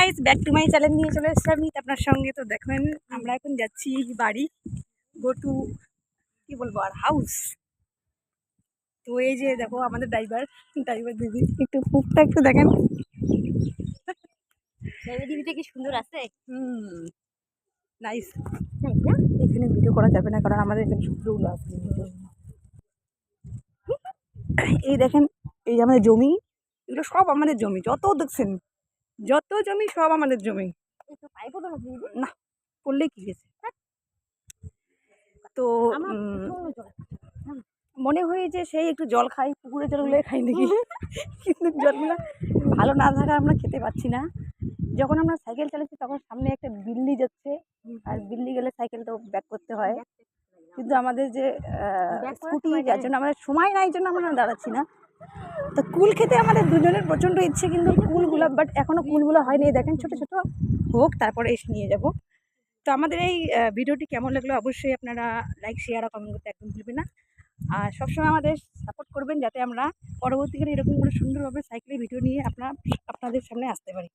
Guys, back to my channel নিয়ে চলে এসেছি আমি আপনার সঙ্গে। তো দেখেন আমরা এখন যাচ্ছি বাড়ি, গো টু কি বলবো আর হাউস। তো এই যে দেখো আমাদের ড্রাইভার দিদি, একটু মুখটা একটু দেখেন। দিদিটা কি সুন্দর আছে। নাইস। এখানে ভিডিও করা যাবে না কারণ আমাদের এখানে সূত্রগুলো আছে। এই দেখেন, এই যে আমাদের জমি, এগুলো সব আমাদের জমি। যত দেখছেন যত জমি সব আমাদের জমি। না করলে কি হয়েছে। তো মনে হয় যে সেই একটু জল খাই, পুকুরের জলগুলো খাই নাকি, কিন্তু জলগুলো ভালো না থাকা আমরা খেতে পাচ্ছি না। যখন আমরা সাইকেল চালাচ্ছি তখন সামনে একটা বিল্লি যাচ্ছে, আর বিল্লি গেলে সাইকেল তো ব্যাক করতে হয়। কিন্তু আমাদের যে স্কুটি, যার জন্য আমাদের সময় নাই, জন্য আমরা দাঁড়াচ্ছি না। তো কুল খেতে আমাদের দুজনের প্রচণ্ড ইচ্ছে, কিন্তু কুলগুলো বাট এখনও কুলগুলো হয়নি। দেখেন ছোটো ছোটো হোক, তারপরে এসে নিয়ে যাব। তো আমাদের এই ভিডিওটি কেমন লাগলো অবশ্যই আপনারা লাইক, শেয়ার আর কমেন্ট করতে একদম ভুলবেন না। আর সবসময় আমাদের সাপোর্ট করবেন, যাতে আমরা পরবর্তীকালে এরকম করে সুন্দরভাবে সাইকেলের ভিডিও নিয়ে আপনাদের সামনে আসতে পারি।